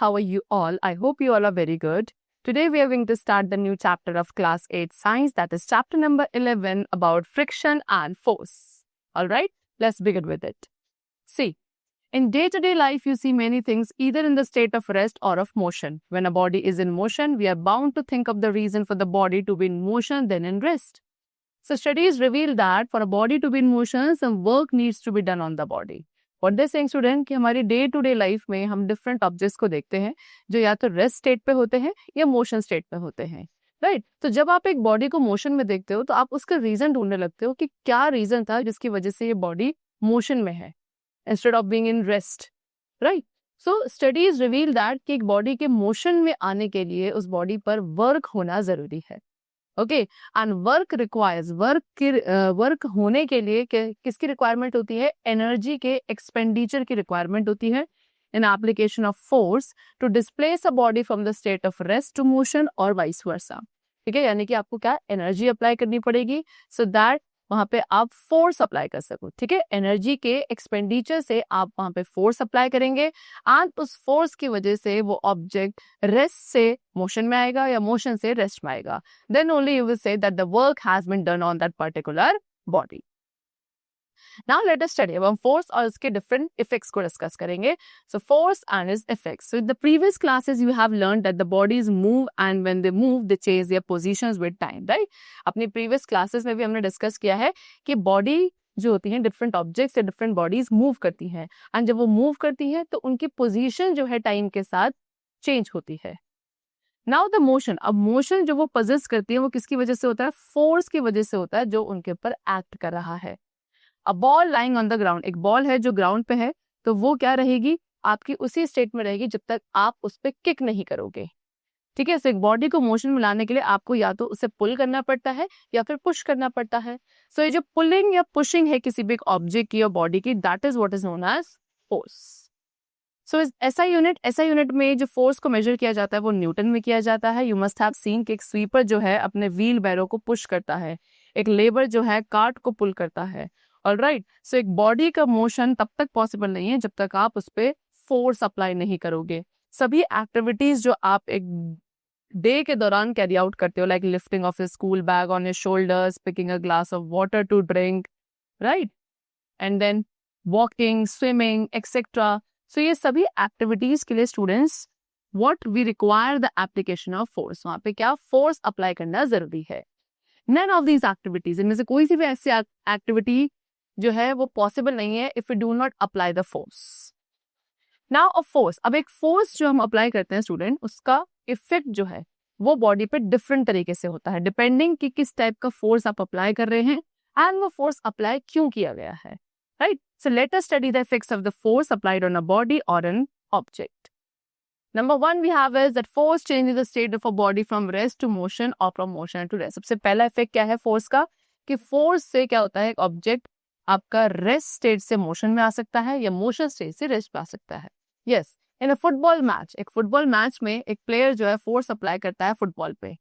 how are you all? I hope you all are very good. Today we are going to start the new chapter of class 8 science, that is chapter number 11 about friction and force. All right, let's begin with it. See, in day-to-day life you see many things either in the state of rest or of motion. When a body is in motion, we are bound to think of the reason for the body to be in motion than in rest. So studies reveal that for a body to be in motion, some work needs to be done on the body. What they saying student कि हमारी day to day life में हम different objects को देखते हैं जो या तो रेस्ट स्टेट पे होते हैं या मोशन स्टेट पे होते हैं, राइट? तो जब आप एक बॉडी को मोशन में देखते हो तो आप उसका रीजन ढूंढने लगते हो कि क्या रीजन था जिसकी वजह से ये बॉडी मोशन में है instead of being in rest, right? So studies reveal that कि एक बॉडी के मोशन में आने के लिए उस बॉडी पर वर्क होना जरूरी है. Okay, and work requires, work होने के लिए किसकी रिक्वायरमेंट होती है? एनर्जी के एक्सपेंडिचर की रिक्वायरमेंट होती है in application of force to displace a body from the state of rest to motion और वाइस वर्सा. ठीक है, यानी कि आपको क्या एनर्जी अप्लाई करनी पड़ेगी सो दैट वहां पे आप फोर्स अप्लाई कर सको. ठीक है, एनर्जी के एक्सपेंडिचर से आप वहां पे फोर्स अप्लाई करेंगे एंड उस फोर्स की वजह से वो ऑब्जेक्ट रेस्ट से मोशन में आएगा या मोशन से रेस्ट में आएगा. Then only you will say that the work has been done on that particular body. Now let us study about force और इसके different effects को discuss करेंगे. So force and its effects. So in the previous classes you have learned that the bodies move and when they move they change their positions with time, right? अपनी previous classes में भी हमने discuss किया है कि body जो होती हैं different objects या different bodies move करती हैं and जब वो move करती हैं तो उनकी position जो है time के साथ change होती है. Now the motion, अब motion जो वो possess करती है वो किसकी वजह से होता है? Force की वजह से होता है जो उनके ऊपर act कर रहा है. A ball lying on the ground, एक बॉल है जो ग्राउंड पे है तो वो क्या रहेगी? आपकी उसी स्टेट में रहेगी जब तक आप उस पर किक नहीं करोगे. ठीक है, तो एक बॉडी को मोशन में लाने के लिए आपको या तो उसे पुल करना पड़ता है या फिर पुश करना पड़ता है. सो ये जो पुलिंग या पुशिंग है किसी भी बॉब्जेक्ट की या बॉडी की, that is what is known as force. So ऐसा यूनिट में जो फोर्स को मेजर किया जाता है वो न्यूटन में किया जाता है. यू मस्ट हैव सीन कि एक स्वीपर जो है अपने व्हील बैरो को पुश करता है, एक लेबर जो है कार्ट को पुल करता है. ऑलराइट, सो एक बॉडी का मोशन तब तक पॉसिबल नहीं है जब तक आप उस पर फोर्स अप्लाई नहीं करोगे. सभी एक्टिविटीज जो आप एक डे के दौरान कैरी आउट करते हो, like lifting of a school bag on your shoulders, picking a glass of water to drink, right, and then walking, swimming etcetera. So ये सभी एक्टिविटीज के लिए students what we require the application of force, वहां पे क्या force apply करना जरूरी है. नन ऑफ दीज एक्टिविटीज, इनमें से कोई सी भी ऐसी एक्टिविटी जो है वो पॉसिबल नहीं है if you do not apply the force. Now a force, अब एक फोर्स जो हम अप्लाई करते हैं स्टूडेंट, उसका इफेक्ट जो है वो बॉडी पे डिफरेंट तरीके से होता है डिपेंडिंग कि किस टाइप का फोर्स आप अप्लाई कर रहे हैं एंड वो फोर्स अप्लाई क्यों किया गया है, right? So let us study the effects of the force applied on a body और an object. Number one we have is that force changes the state of a body from rest to motion or from motion to rest. सबसे पहला effect क्या है force का कि force से क्या होता है, एक ऑब्जेक्ट आपका रेस्ट स्टेट से मोशन में आ सकता है या मोशन स्टेट से रेस्ट पे आ सकता है. यस, इन अ फुटबॉल मैच, एक फुटबॉल मैच में एक प्लेयर जो है फोर्स अप्लाई करता है फुटबॉल पे,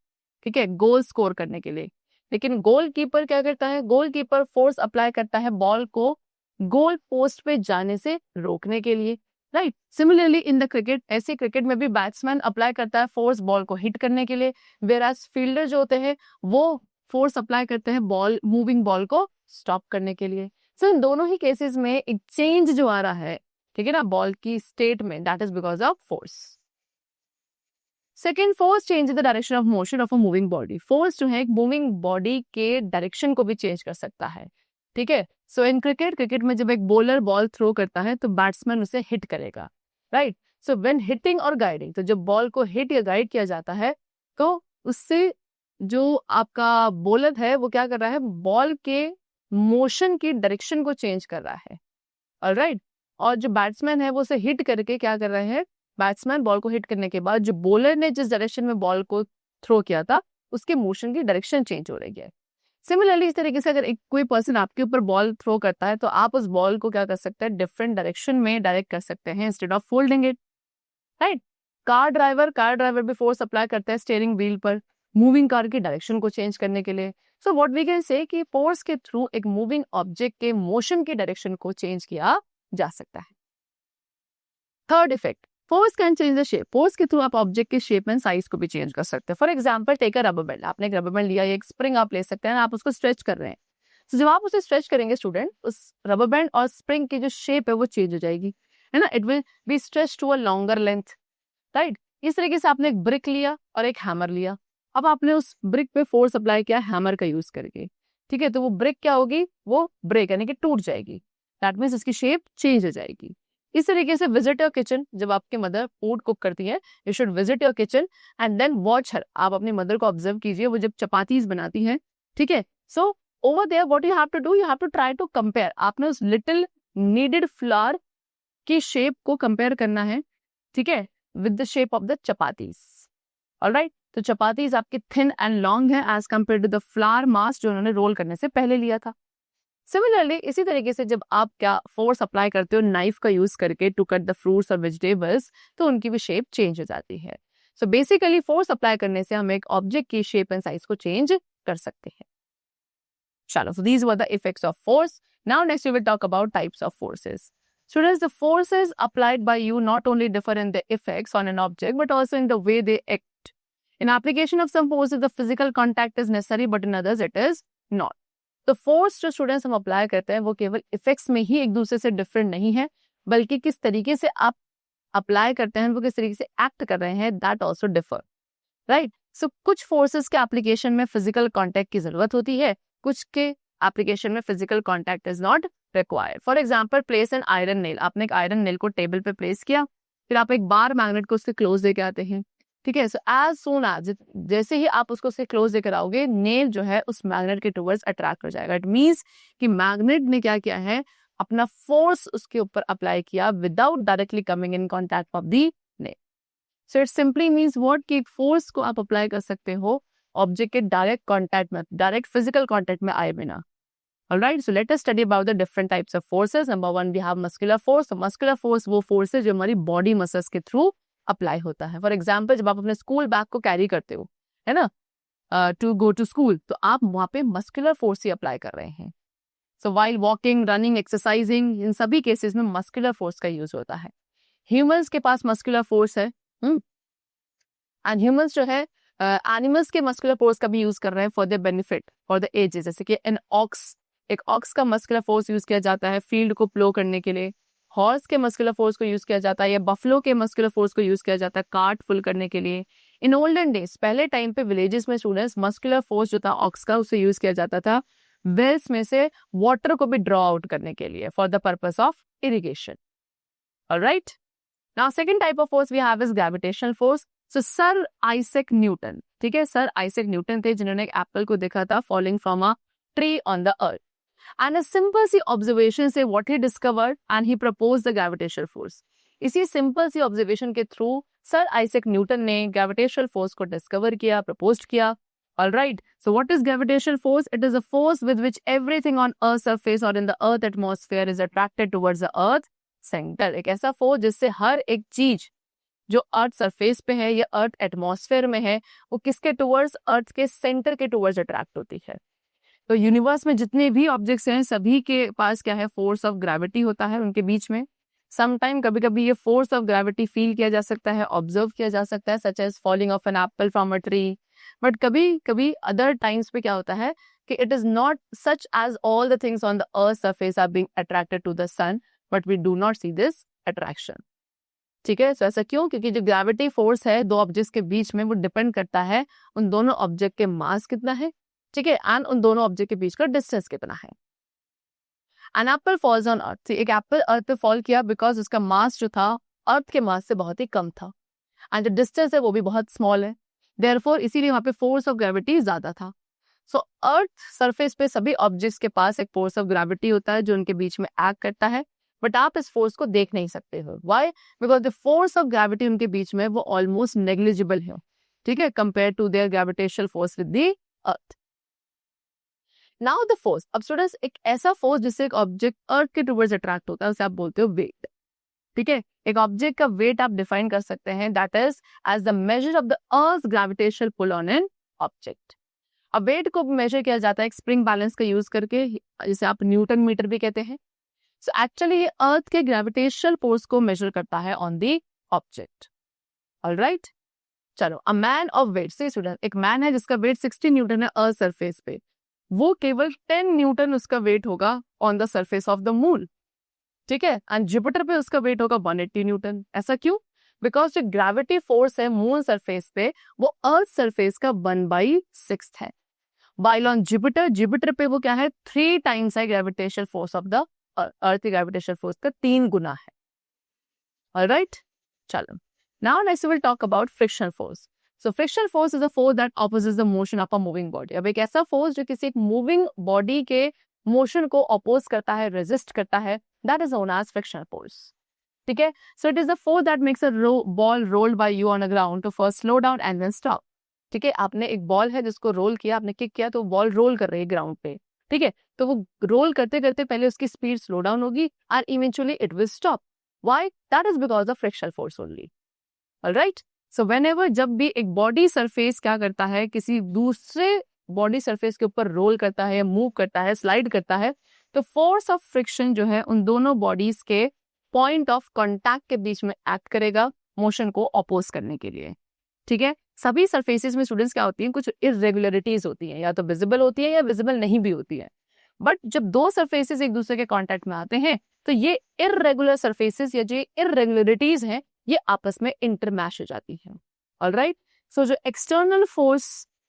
ठीक है, गोल स्कोर करने के लिए. लेकिन गोलकीपर क्या करता है? गोलकीपर फोर्स अप्लाई करता है बॉल को गोल पोस्ट पे जाने से रोकने के लिए, right? Similarly in the cricket, ऐसे क्रिकेट में भी बैट्समैन अप्लाई करता है फोर्स बॉल को हिट करने के लिए, वेयरएज फील्डर जो होते हैं वो फोर्स अप्लाई करते हैं बॉल, मूविंग बॉल को स्टॉप करने के लिए. सो इन दोनों ही केसेस में एक चेंज जो आ रहा है, ठीक है ना, बॉल की स्टेट में, that is because of force. Second, force change the direction of motion of a moving body. Force जो है एक मूविंग बॉडी के डायरेक्शन को भी चेंज कर सकता है, ठीक है. सो इन क्रिकेट में जब एक बॉलर बॉल थ्रो करता है तो बैट्समैन उसे हिट करेगा, राइट? सो व्हेन हिटिंग और गाइडिंग, तो जब बॉल को हिट या गाइड किया जाता है तो उससे जो आपका बॉलर है वो क्या कर रहा है, बॉल के मोशन की डायरेक्शन को चेंज कर रहा है, ऑलराइट? और जो बैट्समैन है वो उसे हिट करके क्या कर रहे हैं, बैट्समैन बॉल को हिट करने के बाद जो बॉलर ने जिस डायरेक्शन में बॉल को थ्रो किया था उसके मोशन की डायरेक्शन चेंज हो रही है. सिमिलरली इस तरीके से अगर एक कोई पर्सन आपके ऊपर बॉल थ्रो करता है तो आप उस बॉल को क्या कर सकते हैं, डिफरेंट डायरेक्शन में डायरेक्ट कर सकते हैं instead of folding it, right? Car driver भी फोर्स अप्लाई करता है स्टीयरिंग व्हील पर मूविंग कार की डायरेक्शन को चेंज करने के लिए. So what we can say कि फोर्स के थ्रू एक मूविंग ऑब्जेक्ट के मोशन की डायरेक्शन को चेंज किया जा सकता है. Third effect, force can change the shape, force के थ्रू आप ऑब्जेक्ट के शेप एंड साइज को भी चेंज कर सकते हैं. For example take a rubber band, आपने एक रबर बैंड लिया, एक स्प्रिंग आप ले सकते हैं, आप उसको स्ट्रेच कर रहे हैं. तो जब आप उसे स्ट्रेच करेंगे स्टूडेंट, उस रबर बैंड और स्प्रिंग की जो शेप है वो चेंज हो जाएगी, है ना. It will be stretch to a longer length, right. इस तरीके से आपने एक ब्रिक लिया और एक हैमर लिया. अब आपने उस ब्रिक पे फोर्स अप्लाई किया हैमर का यूज करके, ठीक है. तो वो ब्रिक क्या होगी, वो ब्रेक यानी कि टूट जाएगी. दैट मीन्स इसकी शेप चेंज हो जाएगी. इस तरीके से विजिट योर किचन, जब आपकी मदर फूड कुक करती है, you should visit your kitchen and then watch her. आप अपनी मदर को ऑब्जर्व कीजिए, वो जब चपातीज बनाती है, ठीक है. So over there what you have to do, you have to try to compare. आपने उस लिटिल नीडेड फ्लावर की शेप को कंपेयर करना है, ठीक है, with the shape of the chapatis. Alright. तो चपातीज आपकी थिन एंड लॉन्ग है as compare to the flour mass जो उन्होंने रोल करने से पहले लिया था. सिमिलरली इसी तरीके से जब आप क्या फोर्स अप्लाई करते हो नाइफ का यूज करके टू कट द फ्रूट्स और वेजिटेबल्स, तो उनकी भी शेप चेंज हो जाती है. सो बेसिकली फोर्स अप्लाई करने से हम एक ऑब्जेक्ट की शेप एंड साइज को चेंज कर सकते हैं. चलो, so these were the effects of force. Now next we will talk about types of forces. Students, the forces applied by you not only differ in the effects on an object but also in the way they act. In application of some forces, the physical contact is necessary, but in others it is not. तो force जो students हम apply करते हैं वो केवल effects में ही एक दूसरे से डिफरेंट नहीं है, बल्कि किस तरीके से आप अप्लाई करते हैं, वो किस तरीके से एक्ट कर रहे हैं, दैट ऑल्सो डिफर, राइट. सो कुछ फोर्सेस के एप्लीकेशन में फिजिकल कॉन्टैक्ट की जरूरत होती है, कुछ के एप्लीकेशन में physical contact is not required. For example place an iron nail, आपने एक आयरन नेल को टेबल पे प्लेस किया, फिर आप एक बार मैग्नेट को उससे क्लोज देके आते हैं, ठीक है. सो एज सून एज जैसे ही आप उसको से क्लोज देकर आओगे, नेल जो है उस मैग्नेट के टुवर्ड्स अट्रैक्ट हो जाएगा. इट मींस कि मैग्नेट ने क्या किया है, अपना फोर्स उसके ऊपर अप्लाई किया without directly coming in contact of the nail. So it simply means what कि फोर्स को आप अप्लाई कर सकते हो ऑब्जेक्ट के डायरेक्ट कॉन्टैक्ट में, डायरेक्ट फिजिकल कॉन्टैक्ट में आए बिना. Alright, so let us study about the different types of forces. Number one, we have muscular force. So muscular force वो force है जो हमारी body muscles के through अप्लाई होता है. फॉर एग्जाम्पल जब आप अपने स्कूल बैग को कैरी करते हो, है ना, टू गो टू स्कूल, तो आप वहां पे मस्कुलर फोर्स ही अप्लाई कर रहे हैं. So while walking, running, exercising, इन सभी केसेस में मस्कुलर फोर्स का यूज होता है. ह्यूमंस के पास मस्कुलर फोर्स है, एंड ह्यूमंस जो है एनिमल्स के मस्कुलर फोर्स का भी यूज कर रहे हैं for the benefit for the ages. जैसे कि एक ऑक्स का मस्कुलर फोर्स यूज किया जाता है फील्ड को प्लो करने के लिए, हॉर्स के मस्कुलर फोर्स को यूज किया जाता है, या बफलो के मस्कुलर फोर्स को यूज किया जाता है कार्ट फुल करने के लिए. इन ओल्डन डेज, पहले टाइम पे विलेजेस में स्टूडेंट्स मस्कुलर फोर्स जो था ऑक्स का, उसे यूज किया जाता था वेल्स में से वाटर को भी ड्रॉ आउट करने के लिए for the purpose of irrigation. Alright, now second type of force we have is gravitational force. So sir Isaac Newton, ठीक है, सर आइजैक न्यूटन थे जिन्होंने एक एप्पल को देखा था falling from a tree on the earth. And a simple see observation से what he discovered and he proposed the gravitational force. इसी सिंपल सी ऑब्जर्वेशन के थ्रू सर आइजैक न्यूटन ने ग्रेविटेशनल फोर्स को डिस्कवर किया, propose किया. Alright, so what is gravitational force? It is a force with which everything on Earth's surface or in the Earth atmosphere is attracted towards the Earth center. एक ऐसा force जिससे हर एक चीज जो earth surface पे है या अर्थ एटमॉस्फेयर में है, वो किसके टुवर्ड्स, अर्थ के सेंटर के टुवर्ड्स अट्रैक्ट होती है. तो यूनिवर्स में जितने भी ऑब्जेक्ट्स हैं सभी के पास क्या है, फोर्स ऑफ ग्रेविटी होता है उनके बीच में. समटाइम कभी कभी ये फोर्स ऑफ ग्रेविटी फील किया जा सकता है, ऑब्जर्व किया जा सकता है, such as falling of an apple from a tree. But कभी कभी अदर टाइम्स पे क्या होता है कि it is not such as all the things on the earth surface are being attracted to the sun, but we do not see this attraction. ठीक है, so ऐसा क्यों? क्योंकि जो ग्रेविटी फोर्स है दो ऑब्जेक्ट्स के बीच में, वो डिपेंड करता है उन दोनों ऑब्जेक्ट के मास कितना है, ठीक है, एंड उन दोनों ऑब्जेक्ट के बीच का डिस्टेंस कितना है. An apple falls on earth, एक एप्पल अर्थ पे फॉल किया बिकॉज उसका मास जो था अर्थ के मास से बहुत ही कम था, एंड जो डिस्टेंस है वो भी बहुत स्मॉल है, देयरफॉर इसीलिए वहां पे फोर्स ऑफ ग्रेविटी ज्यादा था. सो अर्थ सरफेस पे सभी ऑब्जेक्ट्स के पास एक फोर्स ऑफ ग्रेविटी होता है जो उनके बीच में एक्ट करता है, बट आप इस फोर्स को देख नहीं सकते हो. Why? Because the force of gravity उनके बीच में वो ऑलमोस्ट नेग्लिजिबल है, ठीक है, compare to their gravitational force with the earth. Now the force, अब स्टूडेंट्स एक ऐसा फोर्स जिससे एक ऑब्जेक्ट अर्थ के टुवर्ड्स अट्रैक्ट होता है उसे आप बोलते हो वेट. ठीक है, एक ऑब्जेक्ट का वेट आप डिफाइन कर सकते हैं that is as the measure of the earth gravitational pull on an object. अब वेट को मेजर किया जाता है एक स्प्रिंग बैलेंस का यूज करके, जिसे आप न्यूटन मीटर भी कहते हैं. सो एक्चुअली ये अर्थ के ग्रेविटेशनल फोर्स को मेजर करता है ऑन दी ऑब्जेक्ट. ऑलराइट, चलो. अ मैन ऑफ वेट, से स्टूडेंट, एक मैन है जिसका वेट 60 न्यूटन है अर्थ सरफेस पे, वो केवल 10 न्यूटन उसका वेट होगा on the surface of the moon. ठीक है, एंड जुपिटर पे उसका वेट होगा 180 न्यूटन. ऐसा क्यों? बिकॉज जो ग्रेविटी फोर्स है मून सरफेस पे वो अर्थ सरफेस का 1/6 है. वाइल ऑन जुपिटर, जुपिटर पे वो क्या है, 3 टाइम्स है ग्रेविटेशनल फोर्स ऑफ द अर्थ की ग्रेविटेशनल फोर्स का 3 गुना है. ऑलराइट, चलो. Now next we will talk about frictional force. So frictional force is a force that opposes the motion of a moving body. अब एक ऐसा फोर्स जो किसी एक मूविंग बॉडी के मोशन को अपोज करता है, रेजिस्ट करता है, that is known as frictional force. ठीक है, so it is the force that makes a ball rolled by you on the ground to first slow down and then stop. ठीक है, आपने एक बॉल है जिसको रोल किया, आपने किक किया तो बॉल रोल कर रही है ग्राउंड पे. ठीक है, तो वो रोल करते करते पहले उसकी स्पीड स्लो डाउन होगी और eventually it will stop. Why? That is because of frictional force only. Alright, so whenever, जब भी एक बॉडी सरफेस क्या करता है, किसी दूसरे बॉडी सरफेस के ऊपर रोल करता है, मूव करता है, स्लाइड करता है, तो फोर्स ऑफ फ्रिक्शन जो है उन दोनों बॉडीज के पॉइंट ऑफ कांटेक्ट के बीच में एक्ट करेगा मोशन को अपोज करने के लिए. ठीक है, सभी सरफेसेस में स्टूडेंट्स क्या होती हैं, कुछ इररेगुलरिटीज होती हैं, या तो विजिबल होती है या विजिबल नहीं भी होती है. बट जब दो सरफेसेस एक दूसरे के कांटेक्ट में आते हैं तो ये इररेगुलर सरफेसेस या जो इररेगुलरिटीज हैं ये आपस में इंटरमैश हो जाती है. ऑलराइट, सो जो एक्सटर्नल फोर्स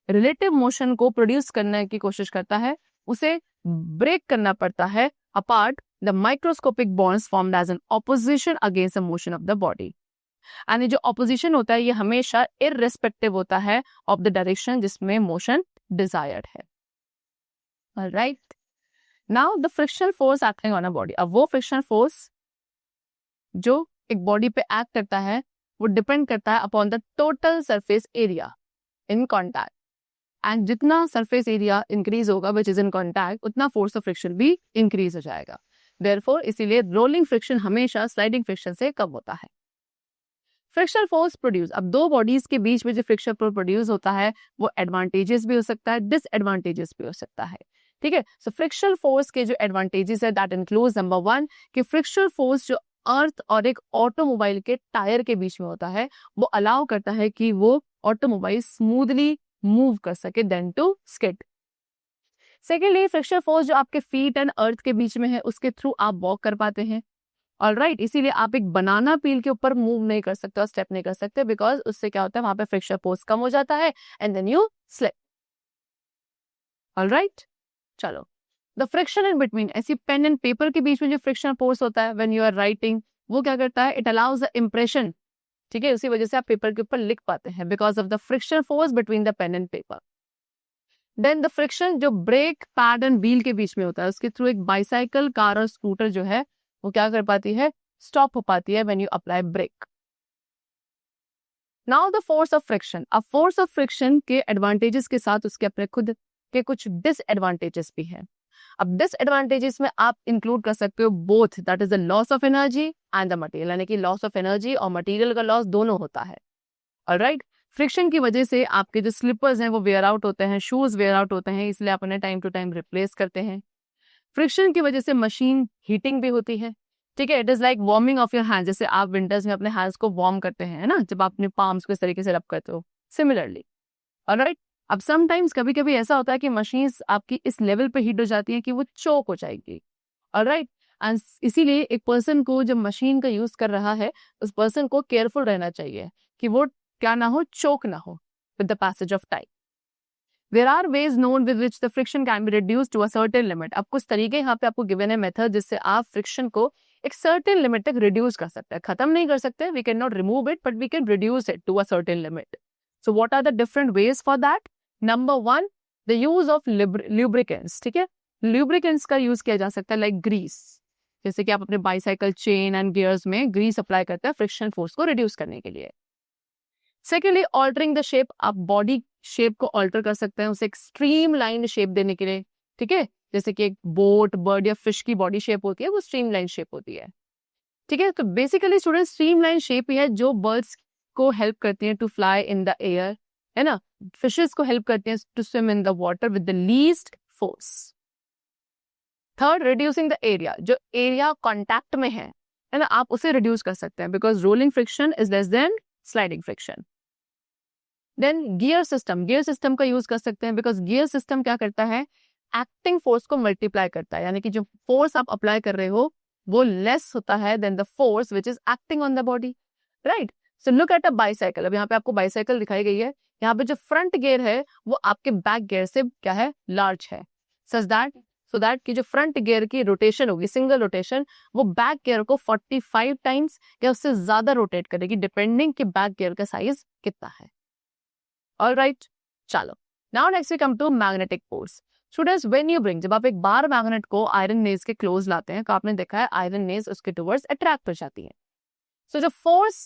रिलेटिव मोशन को प्रोड्यूस करने की कोशिश करता है उसे ब्रेक करना पड़ता है apart the microscopic bonds formed as an opposition against the motion of the body. And ये जो ऑपोजिशन होता है ये हमेशा इररिस्पेक्टिव होता है ऑफ द डायरेक्शन जिसमें मोशन डिजायर्ड है. Alright, now the frictional force acting on a body. अब वो फ्रिक्शनल फोर्स जो एक बॉडी पे एक्ट करता है वो डिपेंड करता है upon the total surface area in contact. And जितना सरफेस एरिया इंक्रीज होगा विच इज इन कॉन्टैक्ट उतना फोर्स ऑफ फ्रिक्शन भी इंक्रीज हो जाएगा. देयरफॉर इसीलिए रोलिंग फ्रिक्शन हमेशा स्लाइडिंग फ्रिक्शन से कम होता है. फ्रिक्शनल फोर्स प्रोड्यूस, अब दो बॉडीज के बीच में जो फ्रिक्शन प्रोड्यूस होता है वो एडवांटेजेस भी हो सकता है, डिसएडवांटेजेस भी हो सकता है. ठीक है, सो फ्रिक्शनल फोर्स के जो एडवांटेजेस है दैट इंक्लूड्स नंबर 1 कि फ्रिक्शनल फोर्स जो अर्थ और एक ऑटोमोबाइल के टायर के बीच में होता है वो अलाउ करता है कि वो ऑटोमोबाइल स्मूथली मूव कर सके than to skid. Secondly, frictional force जो आपके फीट एंड अर्थ के बीच में है उसके थ्रू आप वॉक कर पाते हैं. ऑलराइट, इसीलिए आप एक बनाना पील के ऊपर मूव नहीं कर सकते और स्टेप नहीं कर सकते बिकॉज उससे क्या होता है वहां पे फ्रिक्शनल फोर्स कम हो जाता है and then you slip. Alright, चलो. द फ्रिक्शन इन बिटवीन, ऐसी पेन एंड पेपर के बीच में जो फ्रिक्शनल फोर्स होता है व्हेन यू आर राइटिंग वो क्या करता है, इट अलाउज द इम्प्रेशन. ठीक है, उसी वजह से आप पेपर के ऊपर लिख पाते हैं because of the frictional force between the pen and paper. Then the friction जो ब्रेक पैड एंड व्हील के बीच में होता है उसके थ्रू एक बाइसाइकिल, कार और स्कूटर जो है वो क्या कर पाती है, स्टॉप हो पाती है when you apply brake. Now the force of friction. अब फोर्स ऑफ फ्रिक्शन के एडवांटेजेस के साथ उसके अपने खुद के कुछ डिसएडवांटेजेस भी हैं. अब डिसएडवांटेजेस में आप इंक्लूड कर सकते हो both, that is the loss of energy and the material, यानी कि लॉस ऑफ एनर्जी और मटेरियल का लॉस दोनों होता है. ऑलराइट, फ्रिक्शन की वजह से आपके जो स्लीपर्स हैं वो वेयर आउट होते हैं, शूज वेयर आउट होते हैं, इसलिए आप उन्हें टाइम टू टाइम रिप्लेस करते हैं. फ्रिक्शन की वजह से मशीन हीटिंग भी होती है. ठीक है, it is like warming of your hands, जैसे आप विंटर्स में अपने हैंड्स को वार्म करते हैं ना, जब आप अपने पाम्स को इस तरीके से रब करते हो, सिमिलरली. ऑलराइट, अब समटाइम्स कभी कभी ऐसा होता है कि मशीन्स आपकी इस लेवल पे हीट हो जाती है कि वो चोक हो जाएगी. ऑलराइट, एंड इसीलिए एक पर्सन को जब मशीन का यूज कर रहा है उस पर्सन को केयरफुल रहना चाहिए कि वो क्या ना हो, चोक ना हो with the passage of time. There are ways known with which the friction can be reduced to a certain limit. अब कुछ तरीके यहाँ पे आपको गिवन है मेथड जिससे आप फ्रिक्शन को एक सर्टेन लिमिट तक रिड्यूस कर सकते हैं. खत्म नहीं कर सकते, we can not remove it but we can reduce it to a certain limit. So what are the different ways for that? Number 1, the use of lubricants. ठीक है, ल्यूब्रिकेंट्स का यूज किया जा सकता है लाइक ग्रीस, जैसे कि आप अपने बाईसाइकिल चेन एंड गियर्स में ग्रीस अप्लाई करते हैं फ्रिक्शन फोर्स को रिड्यूस करने के लिए. सेकेंडली, ऑल्टरिंग द शेप, आप बॉडी शेप को ऑल्टर कर सकते हैं उसे एक स्ट्रीम लाइन शेप देने के लिए. ठीक है, जैसे कि एक बोट, बर्ड या फिश की बॉडी शेप होती है वो स्ट्रीम लाइन शेप होती है. ठीक है, तो basically student streamline shape ही है जो बर्ड्स को हेल्प करती है to fly in the air, है ना. फिशेस को हेल्प करती है to swim in the water with the least force. Third, reducing the area, जो एरिया कॉन्टैक्ट में है है ना, आप उसे रिड्यूस कर सकते हैं because rolling friction is less than sliding friction. Then gear system का यूज कर सकते हैं बिकॉज गियर सिस्टम क्या करता है, एक्टिंग फोर्स को मल्टीप्लाई करता है, यानी कि जो फोर्स आप अप्लाई कर रहे हो वो लेस होता है than the force which is acting on the body, right. So look at a bicycle. अब यहाँ पे आपको बाइसाइकिल दिखाई गई है, यहाँ पे जो फ्रंट गियर है वो आपके बैक गियर से क्या है, लार्ज है, सो दैट कि जो फ्रंट गियर की रोटेशन होगी, सिंगल रोटेशन, वो बैक गियर को 45 टाइम्स या उससे ज्यादा रोटेट करेगी डिपेंडिंग कि बैक गियर का साइज कितना है. ऑलराइट, चलो now next we come to magnetic force. Students when you bring, जब आप एक बार मैग्नेट को आयरन नेज के क्लोज लाते हैं तो आपने देखा है आयरन नेज उसके टुवर्ड्स अट्रैक्ट हो जाती है. सो जो फोर्स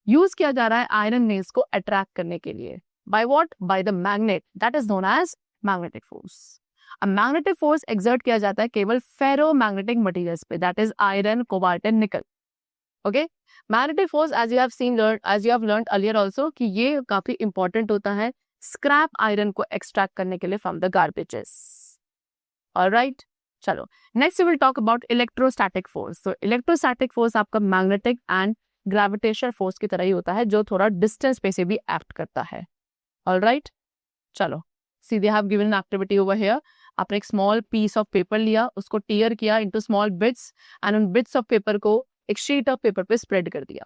यूज किया जा रहा है आयरन नेज को अट्रैक्ट करने के लिए, by what, by the magnet, that is known as magnetic force. अब मैग्नेटिक फोर्स एक्सर्ट किया जाता है केवल फेरो मैग्नेटिक मटेरियल्स पे, that is iron, cobalt and nickel. Okay, magnetic force as you have learned earlier also कि ये काफी important होता है स्क्रैप आयरन को एक्सट्रैक्ट करने के लिए फ्रॉम द गार्बेजेस. ऑलराइट, चलो next we will talk about electrostatic force. तो इलेक्ट्रोस्टैटिक फोर्स आपका मैग्नेटिक एंड ग्रेविटेशनल फोर्स की तरह ही होता है जो थोड़ा डिस्टेंस पे से भी एक्ट करता है. ऑलराइट, चलो see they have given an activity over here. आपने एक स्मॉल पीस ऑफ पेपर लिया, उसको टीयर किया इनटू स्मॉल बिट्स एंड उन बिट्स ऑफ पेपर को एक शीट ऑफ पेपर पे स्प्रेड कर दिया.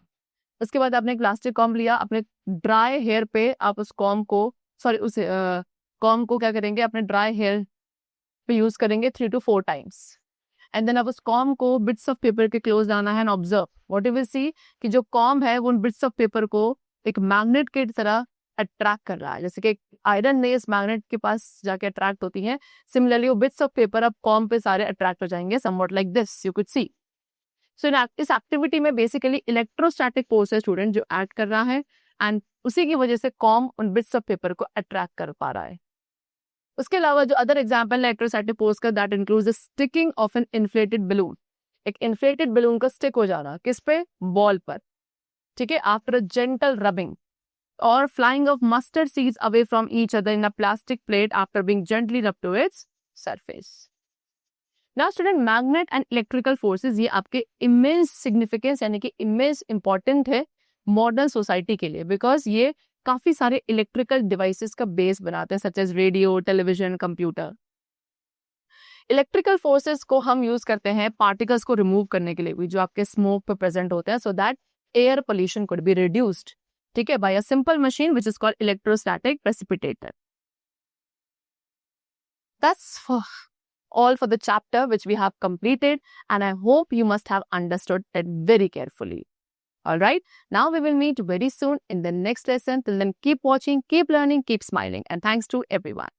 उसके बाद आपने एक प्लास्टिक कॉम्ब लिया, अपने ड्राई हेयर पे आप उस कॉम्ब को उस कॉम्ब को क्या करेंगे, अपने ड्राई हेयर पे यूज करेंगे 3 to 4 टाइम्स. एंड देन आप उस कॉम्ब को बिट्स ऑफ पेपर के क्लोज लाना है and observe what you will see कि जो कॉम्ब है वो उन बिट्स ऑफ पेपर को एक मैग्नेट की तरह अट्रैक्ट कर रहा है, जैसे कि आयरन नेल्स मैग्नेट के पास जाके अट्रैक्ट होती हैं. सिमिलरली वो बिट्स ऑफ पेपर अब कॉम्ब पे सारे अट्रैक्ट हो जाएंगे, somewhat like this you could see. So इस एक्टिविटी में बेसिकली इलेक्ट्रोस्टैटिक फोर्स है स्टूडेंट जो एक्ट कर रहा है एंड उसी की वजह से कॉम्ब उन बिट्स ऑफ पेपर को अट्रैक्ट कर पा रहा है. उसके अलावा जो अदर एग्जांपल है इलेक्ट्रोस्टैटिक फोर्स का, that includes the sticking of an inflated balloon. एक इन्फ्लेटेड बलून का स्टिक हो जाना किस पे, बॉल पर, ठीक है, आफ्टर अ जेंटल रबिंग, और flying of mustard seeds away from each other in a plastic plate after being gently rubbed to its surface. Now student, magnet and electrical forces ये आपके इमेंस सिग्निफिकेंस यानी कि immense important है modern society के लिए because ये काफी सारे इलेक्ट्रिकल डिवाइसेस का बेस बनाते हैं such as radio, television, computer. Electrical forces को हम यूज करते हैं पार्टिकल्स को रिमूव करने के लिए भी जो आपके स्मोक पे प्रेजेंट होते हैं so that air pollution could be reduced, ठीक है, by a simple machine which is called electrostatic precipitator. That's all for the chapter which we have completed and I hope you must have understood it very carefully. Alright, now we will meet very soon in the next lesson. Till then, keep watching, keep learning, keep smiling, and thanks to everyone.